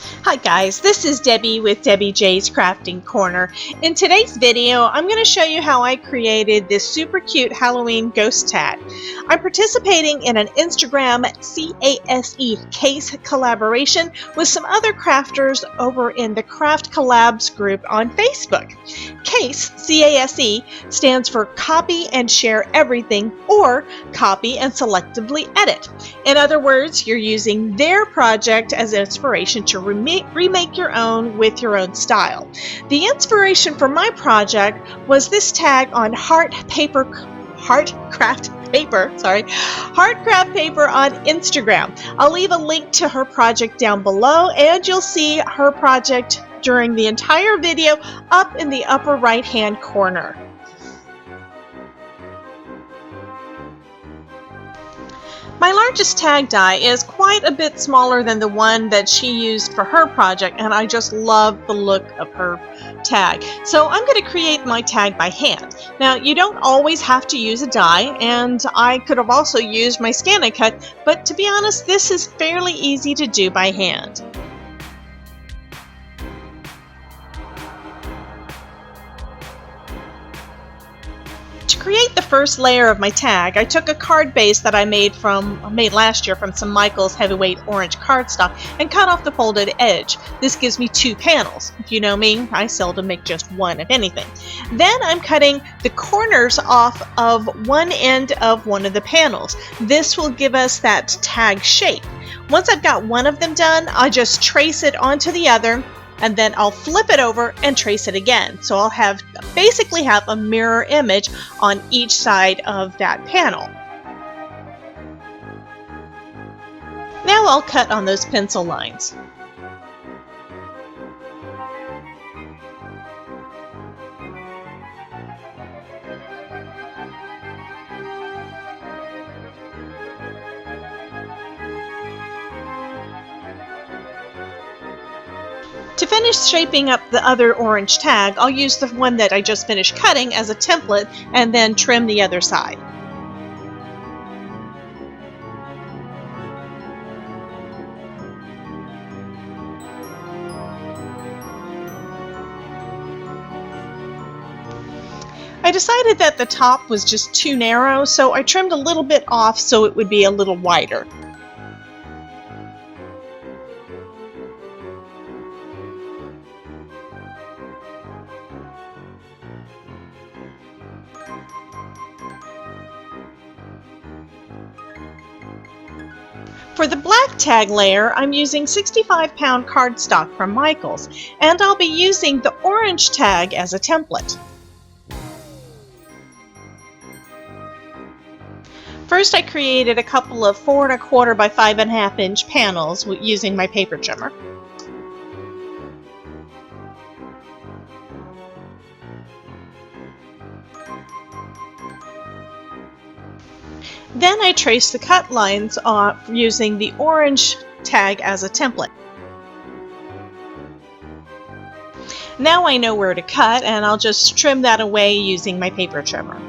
Hi guys, this is Debbie with Debbie J's Crafting Corner. In today's video, I'm going to show you how I created this super cute Halloween ghost tag. I'm participating in an Instagram C.A.S.E case collaboration with some other crafters over in the Craft Collabs group on Facebook. C.A.S E, C-A-S-E, stands for Copy and Share Everything, or Copy and Selectively Edit. In other words, you're using their project as inspiration to remake your own with your own style. The inspiration for my project was this tag on heart craft paper on Instagram. I'll leave a link to her project down below, and you'll see her project during the entire video up in the upper right hand corner. My largest tag die is quite a bit smaller than the one that she used for her project, and I just love the look of her tag. So I'm going to create my tag by hand. Now, you don't always have to use a die, and I could have also used my Scan-and-Cut, but to be honest, this is fairly easy to do by hand. To create the first layer of my tag, I took a card base that I made last year from some Michaels heavyweight orange cardstock and cut off the folded edge. This gives me two panels. If you know me, I seldom make just one of anything. Then I'm cutting the corners off of one end of one of the panels. This will give us that tag shape. Once I've got one of them done, I just trace it onto the other, and then I'll flip it over and trace it again. So I'll basically have a mirror image on each side of that panel. Now I'll cut on those pencil lines. To finish shaping up the other orange tag, I'll use the one that I just finished cutting as a template and then trim the other side. I decided that the top was just too narrow, so I trimmed a little bit off so it would be a little wider. For the black tag layer, I'm using 65-pound cardstock from Michaels, and I'll be using the orange tag as a template. First, I created a couple of 4 1/4 by 5 1/2 inch panels using my paper trimmer. Then I traced the cut lines off using the orange tag as a template. Now I know where to cut, and I'll just trim that away using my paper trimmer.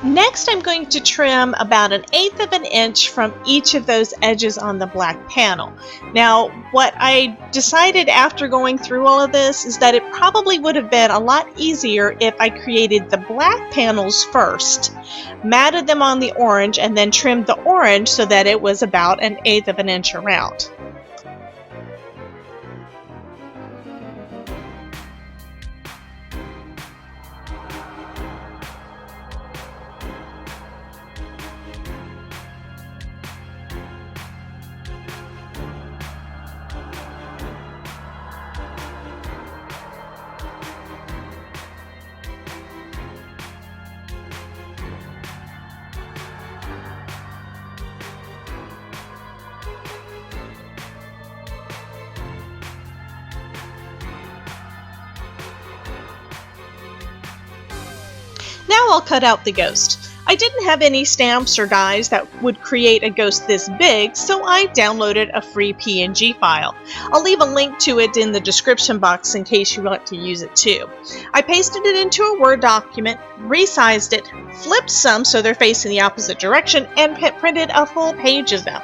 Next, I'm going to trim about 1/8 of an inch from each of those edges on the black panel. Now, what I decided after going through all of this is that it probably would have been a lot easier if I created the black panels first, matted them on the orange, and then trimmed the orange so that it was about 1/8 of an inch around. Now I'll cut out the ghost. I didn't have any stamps or dies that would create a ghost this big, so I downloaded a free PNG file. I'll leave a link to it in the description box in case you want to use it too. I pasted it into a Word document, resized it, flipped some so they're facing the opposite direction, and printed a full page of them.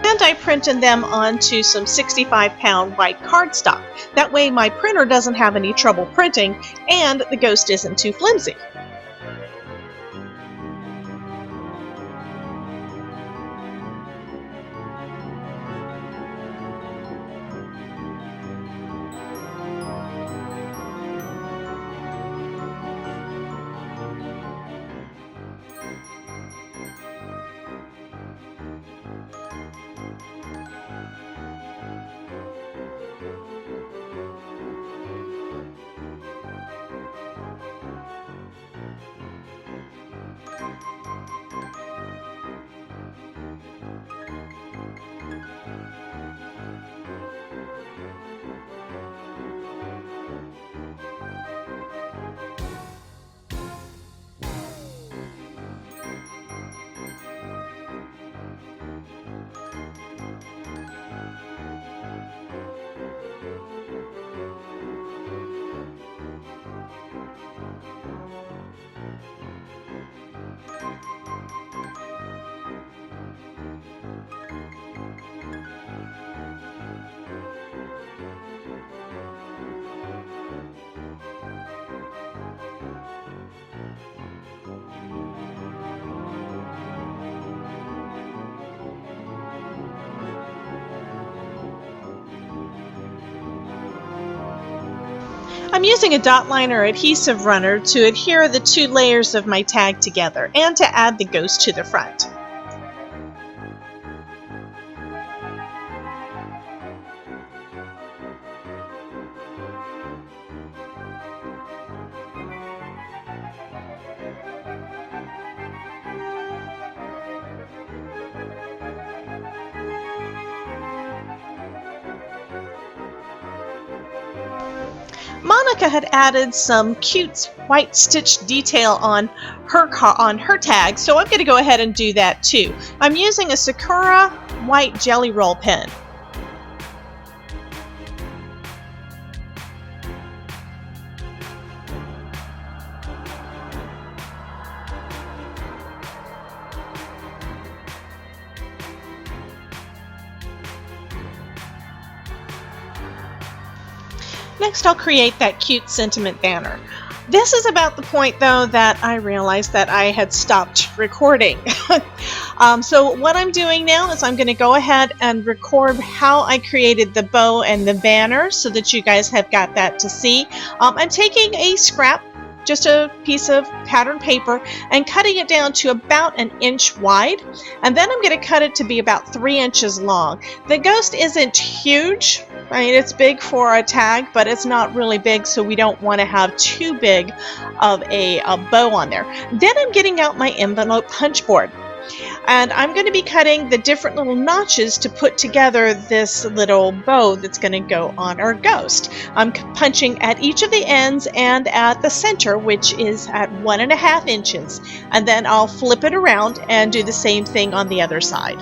And I printed them onto some 65-pound white cardstock. That way my printer doesn't have any trouble printing and the ghost isn't too flimsy. I'm using a dot liner adhesive runner to adhere the two layers of my tag together and to add the ghost to the front. Monica had added some cute white stitch detail on her tag, so I'm going to go ahead and do that too. I'm using a Sakura white jelly roll pen. Next, I'll create that cute sentiment banner. This is about the point, though, that I realized that I had stopped recording. So what I'm doing now is I'm going to go ahead and record how I created the bow and the banner so that you guys have got that to see. I'm taking a scrap, just a piece of pattern paper, and cutting it down to about 1 inch wide, and then I'm going to cut it to be about 3 inches long. The ghost isn't huge. I mean, it's big for a tag, but it's not really big, so we don't want to have too big of a bow on there. Then I'm getting out my envelope punch board, and I'm going to be cutting the different little notches to put together this little bow that's going to go on our ghost. I'm punching at each of the ends and at the center, which is at 1.5 inches, and then I'll flip it around and do the same thing on the other side.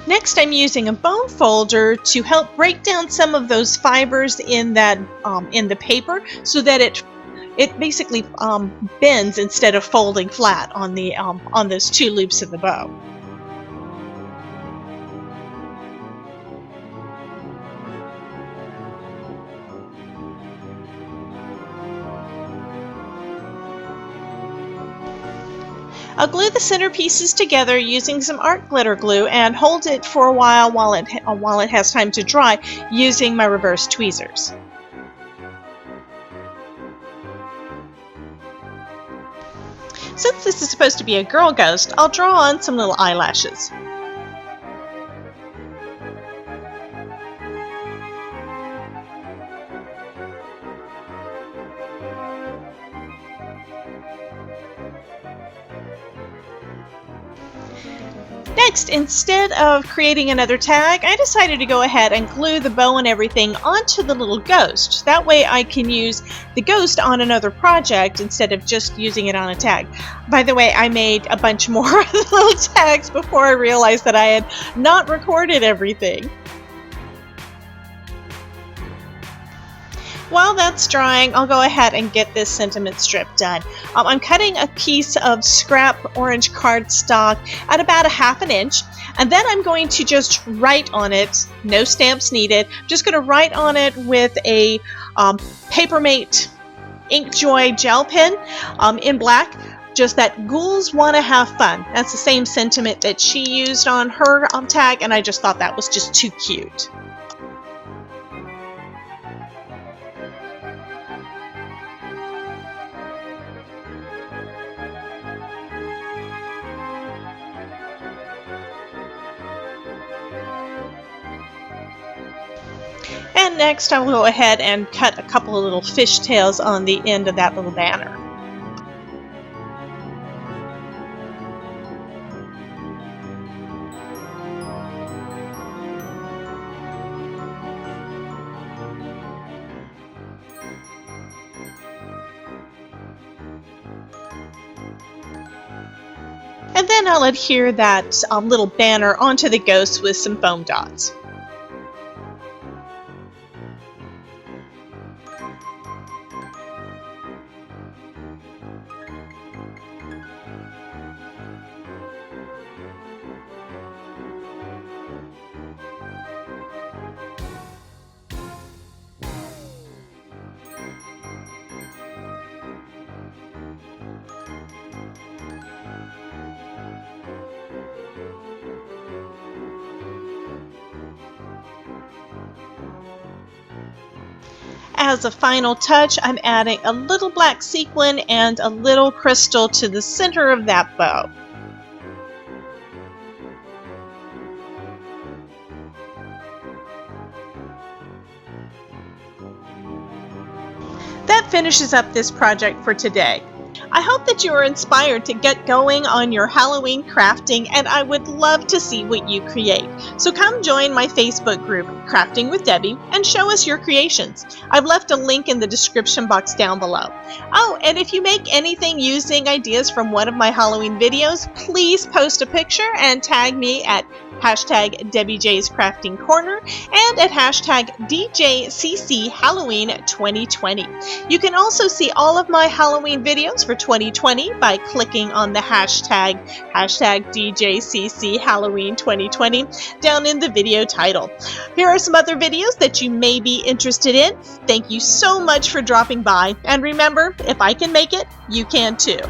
Next, I'm using a bone folder to help break down some of those fibers in that in the paper, so that it basically bends instead of folding flat on the on those two loops of the bow. I'll glue the center pieces together using some art glitter glue and hold it for a while it has time to dry using my reverse tweezers. Since this is supposed to be a girl ghost, I'll draw on some little eyelashes. Next, instead of creating another tag, I decided to go ahead and glue the bow and everything onto the little ghost. That way I can use the ghost on another project instead of just using it on a tag. By the way, I made a bunch more little tags before I realized that I had not recorded everything. While that's drying, I'll go ahead and get this sentiment strip done. I'm cutting a piece of scrap orange cardstock at about 1/2 inch, and then I'm going to just write on it, no stamps needed, just going to write on it with a Papermate Inkjoy gel pen in black, just that ghouls want to have fun. That's the same sentiment that she used on her tag, and I just thought that was just too cute. And next I will go ahead and cut a couple of little fishtails on the end of that little banner. And then I'll adhere that little banner onto the ghost with some foam dots. As a final touch, I'm adding a little black sequin and a little crystal to the center of that bow. That finishes up this project for today. I hope that you are inspired to get going on your Halloween crafting, and I would love to see what you create. So come join my Facebook group, Crafting with Debbie, and show us your creations. I've left a link in the description box down below. Oh, and if you make anything using ideas from one of my Halloween videos, please post a picture and tag me at hashtag DebbieJ'sCraftingCorner and at hashtag DJCCHalloween2020. You can also see all of my Halloween videos for 2020 by clicking on the hashtag DJCCHalloween2020 down in the video title. Here are some other videos that you may be interested in. Thank you so much for dropping by, and remember, if I can make it, you can too.